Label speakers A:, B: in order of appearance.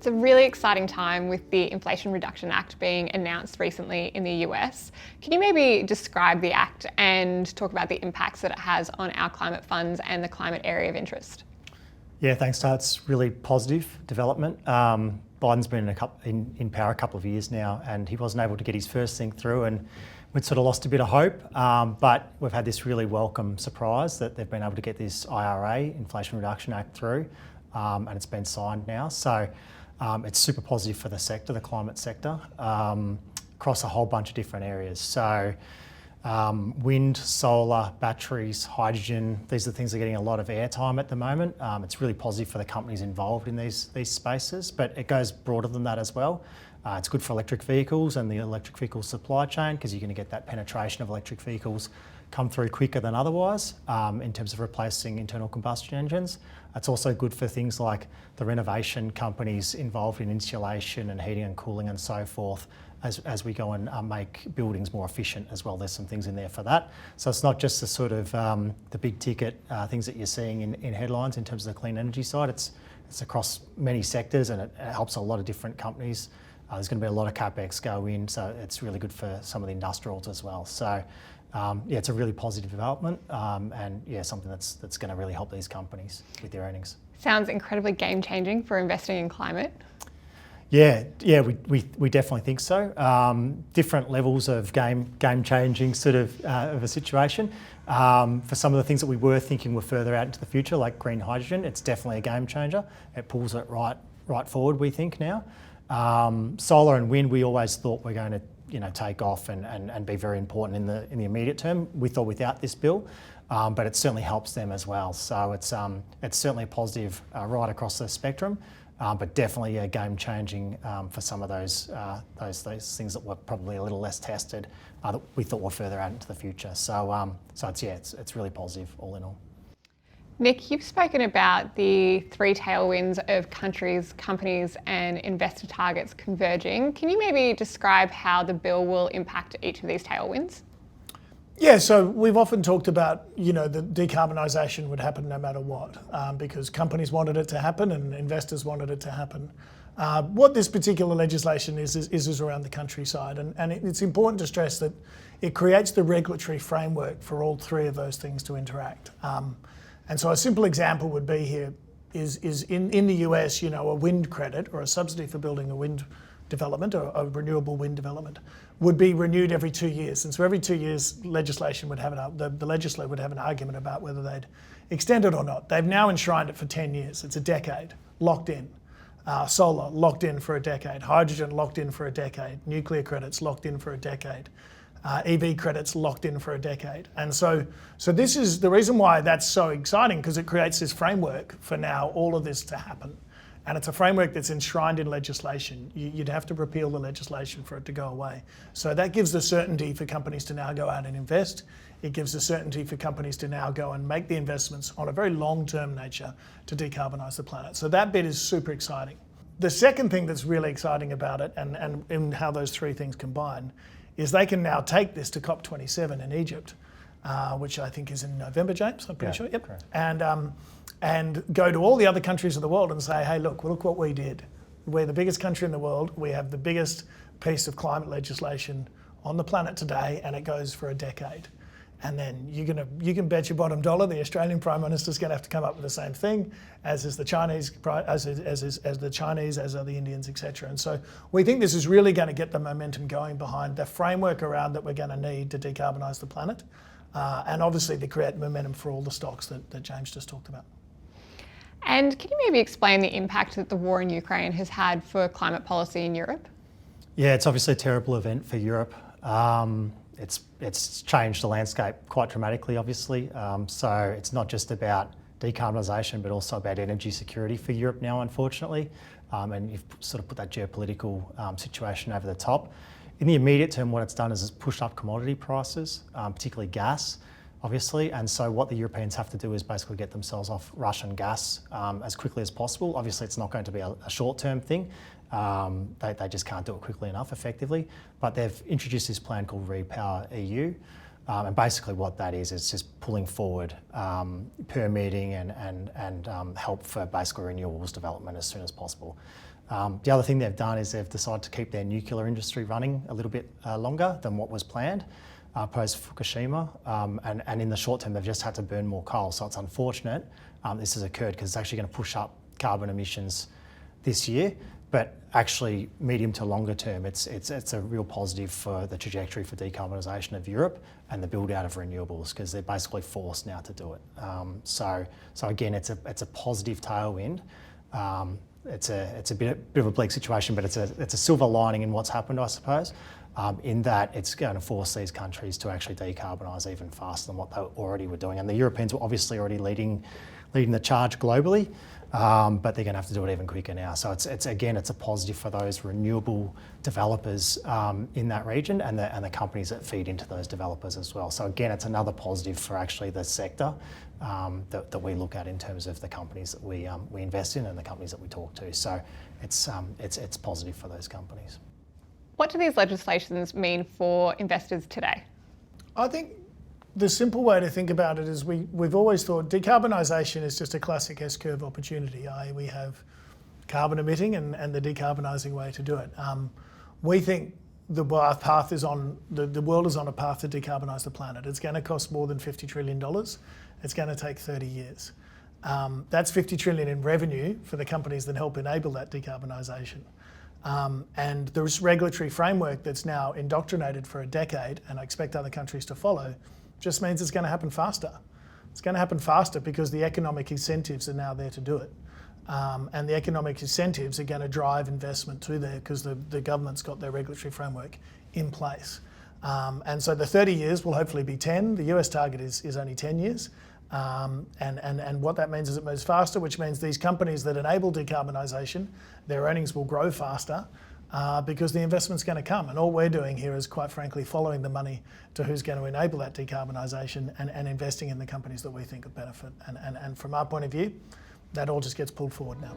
A: It's a really exciting time with the Inflation Reduction Act being announced recently in the US. Can you maybe describe the Act and talk about the impacts that it has on our climate funds and the climate area of interest?
B: Yeah, thanks, Tar. It's really positive development. Biden's been in power a couple of years now, and he wasn't able to get his first thing through, and we'd sort of lost a bit of hope. But we've had this really welcome surprise that they've been able to get this IRA, Inflation Reduction Act, through, and it's been signed now. So it's super positive for the sector, the climate sector, across a whole bunch of different areas. So wind, solar, batteries, hydrogen, these are the things that are getting a lot of airtime at the moment. It's really positive for the companies involved in these spaces, but it goes broader than that as well. It's good for electric vehicles and the electric vehicle supply chain, because you're going to get that penetration of electric vehicles come through quicker than otherwise in terms of replacing internal combustion engines. It's also good for things like the renovation companies involved in insulation and heating and cooling and so forth, as we go and make buildings more efficient as well. There's some things in there for that. So it's not just the sort of the big ticket things that you're seeing in headlines in terms of the clean energy side. It's across many sectors, and it helps a lot of different companies. There's going to be a lot of capex go in, so it's really good for some of the industrials as well. So yeah, it's a really positive development, and yeah, something that's going to really help these companies with their earnings.
A: Sounds incredibly game-changing for investing in climate.
B: Yeah, we definitely think so. Different levels of game-changing sort of a situation. For some of the things that we were thinking were further out into the future, like green hydrogen, it's definitely a game changer. It pulls it right forward, we think now. Solar and wind, we always thought were going to take off and be very important in the immediate term. We thought without this bill, but it certainly helps them as well. So it's certainly a positive right across the spectrum, but definitely a game changing for some of those things that were probably a little less tested that we thought were further out into the future. So it's really positive all in all.
A: Nick, you've spoken about the three tailwinds of countries, companies and investor targets converging. Can you maybe describe how the bill will impact each of these tailwinds?
C: Yeah, so we've often talked about, the decarbonisation would happen no matter what, because companies wanted it to happen and investors wanted it to happen. What this particular legislation is around the countryside, and it's important to stress that it creates the regulatory framework for all three of those things to interact. And so a simple example would be here is in the US, a wind credit or a subsidy for building a wind development or a renewable wind development would be renewed every 2 years. And so every 2 years, legislation would have the legislature would have an argument about whether they'd extend it or not. They've now enshrined it for 10 years. It's a decade, locked in. Solar, locked in for a decade. Hydrogen, locked in for a decade. Nuclear credits, locked in for a decade. EV credits locked in for a decade. And so this is the reason why that's so exciting, because it creates this framework for now all of this to happen. And it's a framework that's enshrined in legislation. You'd have to repeal the legislation for it to go away. So that gives the certainty for companies to now go out and invest. It gives the certainty for companies to now go and make the investments on a very long-term nature to decarbonise the planet. So that bit is super exciting. The second thing that's really exciting about it, and how those three things combine, is they can now take this to COP27 in Egypt, which I think is in November, James, I'm pretty sure. Yep.
B: Correct.
C: And go to all the other countries of the world and say, hey, look what we did. We're the biggest country in the world. We have the biggest piece of climate legislation on the planet today, and it goes for a decade. And then you can bet your bottom dollar the Australian Prime Minister's going to have to come up with the same thing, as is the Chinese, as are the Indians, etc. And so we think this is really going to get the momentum going behind the framework around that we're going to need to decarbonise the planet, and obviously to create momentum for all the stocks that James just talked about.
A: And can you maybe explain the impact that the war in Ukraine has had for climate policy in Europe?
B: Yeah, it's obviously a terrible event for Europe. It's changed the landscape quite dramatically, obviously. So it's not just about decarbonisation, but also about energy security for Europe now, unfortunately. And you've sort of put that geopolitical situation over the top. In the immediate term, what it's done is it's pushed up commodity prices, particularly gas, obviously. And so what the Europeans have to do is basically get themselves off Russian gas as quickly as possible. Obviously, it's not going to be a short-term thing. They just can't do it quickly enough, effectively. But they've introduced this plan called Repower EU. And basically what that is just pulling forward permitting and help for basically renewables development as soon as possible. The other thing they've done is they've decided to keep their nuclear industry running a little bit longer than what was planned post Fukushima, and in the short term they've just had to burn more coal. So it's unfortunate this has occurred because it's actually going to push up carbon emissions this year. But actually, medium to longer term, it's a real positive for the trajectory for decarbonisation of Europe and the build out of renewables, because they're basically forced now to do it. So again, it's a positive tailwind. It's a bit of a bleak situation, but it's a silver lining in what's happened, I suppose, in that it's going to force these countries to actually decarbonise even faster than what they already were doing. And the Europeans were obviously already leading the charge globally, but they're going to have to do it even quicker now. So it's a positive for those renewable developers in that region and the companies that feed into those developers as well. So again, it's another positive for actually the sector that we look at in terms of the companies that we invest in and the companies that we talk to. So it's positive for those companies.
A: What do these legislations mean for investors today?
C: I think the simple way to think about it is we've always thought decarbonisation is just a classic S-curve opportunity, i.e. we have carbon emitting and the decarbonising way to do it. We think the path is on, the world is on a path to decarbonise the planet. It's going to cost more than $50 trillion. It's going to take 30 years. That's $50 trillion in revenue for the companies that help enable that decarbonisation. And the regulatory framework that's now indoctrinated for a decade, and I expect other countries to follow, just means it's going to happen faster. It's going to happen faster because the economic incentives are now there to do it. And the economic incentives are going to drive investment to there because the government's got their regulatory framework in place. And so the 30 years will hopefully be 10. The US target is only 10 years. And what that means is it moves faster, which means these companies that enable decarbonisation, their earnings will grow faster because the investment's going to come. And all we're doing here is, quite frankly, following the money to who's going to enable that decarbonisation and investing in the companies that we think would benefit. And from our point of view, that all just gets pulled forward now.